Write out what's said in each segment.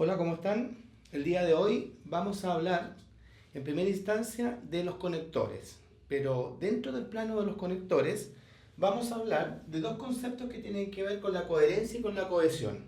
Hola, ¿cómo están? El día de hoy vamos a hablar en primera instancia de los conectores, pero dentro del plano de los conectores vamos a hablar de dos conceptos que tienen que ver con la coherencia y con la cohesión.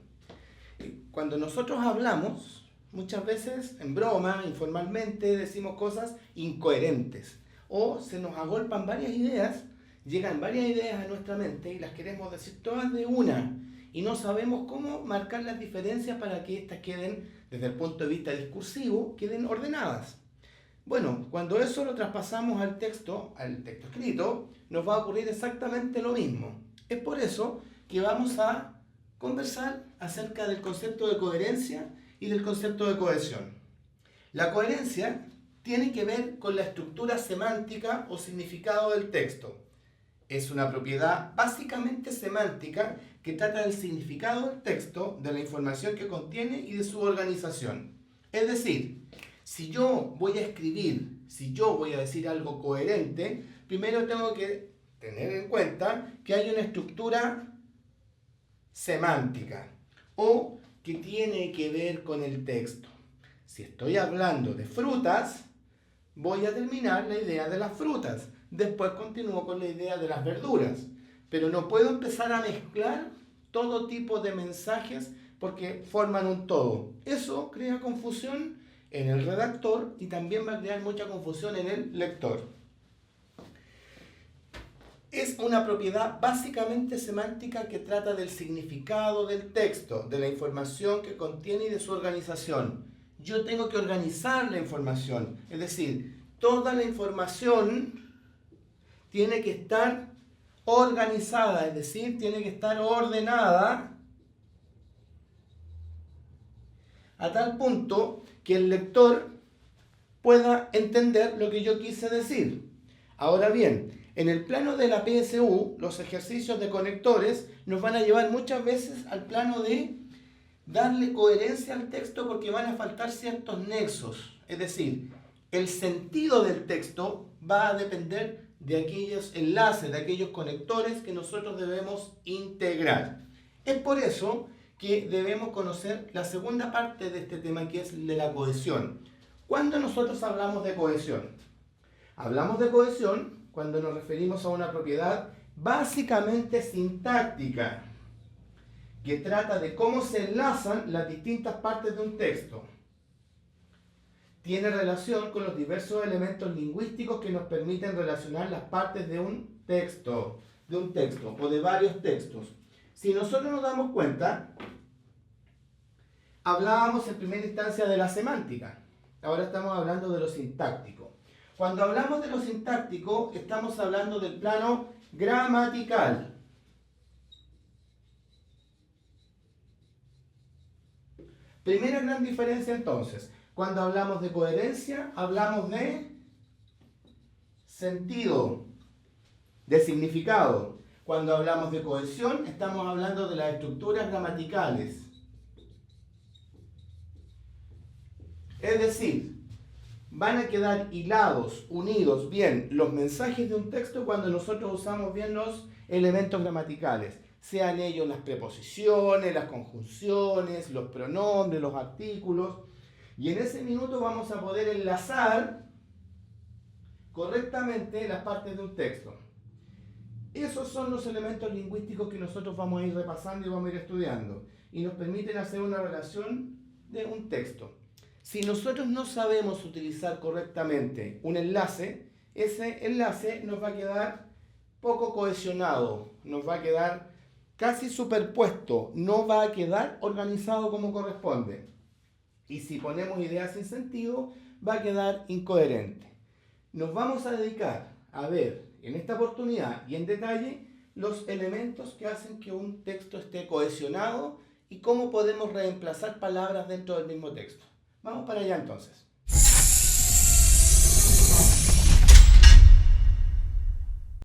Cuando nosotros hablamos, muchas veces en broma, informalmente, decimos cosas incoherentes o se nos agolpan varias ideas, llegan varias ideas a nuestra mente y las queremos decir todas de una y no sabemos cómo marcar las diferencias para que éstas queden, desde el punto de vista discursivo, queden ordenadas. Bueno, cuando eso lo traspasamos al texto escrito, nos va a ocurrir exactamente lo mismo. Es por eso que vamos a conversar acerca del concepto de coherencia y del concepto de cohesión. La coherencia tiene que ver con la estructura semántica o significado del texto. Es una propiedad básicamente semántica que trata del significado del texto, de la información que contiene y de su organización. Es decir, si yo voy a escribir, si yo voy a decir algo coherente, primero tengo que tener en cuenta que hay una estructura semántica o que tiene que ver con el texto. Si estoy hablando de frutas, voy a terminar la idea de las frutas. Después continúo con la idea de las verduras. Pero no puedo empezar a mezclar todo tipo de mensajes porque forman un todo. Eso crea confusión en el redactor y también va a crear mucha confusión en el lector. Es una propiedad básicamente semántica que trata del significado del texto, de la información que contiene y de su organización. Yo tengo que organizar la información, es decir, toda la información tiene que estar organizada, es decir, tiene que estar ordenada a tal punto que el lector pueda entender lo que yo quise decir. Ahora bien, en el plano de la PSU, los ejercicios de conectores nos van a llevar muchas veces al plano de darle coherencia al texto porque van a faltar ciertos nexos. Es decir, el sentido del texto va a depender de aquellos enlaces, de aquellos conectores que nosotros debemos integrar. Es por eso que debemos conocer la segunda parte de este tema, que es de la cohesión. ¿Cuándo nosotros hablamos de cohesión? Hablamos de cohesión cuando nos referimos a una propiedad básicamente sintáctica, que trata de cómo se enlazan las distintas partes de un texto. Tiene relación con los diversos elementos lingüísticos que nos permiten relacionar las partes de un texto o de varios textos. Si nosotros nos damos cuenta, hablábamos en primera instancia de la semántica. Ahora estamos hablando de lo sintáctico. Cuando hablamos de lo sintáctico, estamos hablando del plano gramatical. Primera gran diferencia entonces. Cuando hablamos de coherencia, hablamos de sentido, de significado. Cuando hablamos de cohesión, estamos hablando de las estructuras gramaticales. Es decir, van a quedar hilados, unidos bien los mensajes de un texto cuando nosotros usamos bien los elementos gramaticales. Sean ellos las preposiciones, las conjunciones, los pronombres, los artículos. Y en ese minuto vamos a poder enlazar correctamente las partes de un texto. Esos son los elementos lingüísticos que nosotros vamos a ir repasando y vamos a ir estudiando. Y nos permiten hacer una relación de un texto. Si nosotros no sabemos utilizar correctamente un enlace, ese enlace nos va a quedar poco cohesionado, nos va a quedar casi superpuesto, no va a quedar organizado como corresponde. Y si ponemos ideas sin sentido, va a quedar incoherente. Nos vamos a dedicar a ver en esta oportunidad y en detalle los elementos que hacen que un texto esté cohesionado y cómo podemos reemplazar palabras dentro del mismo texto. Vamos para allá entonces.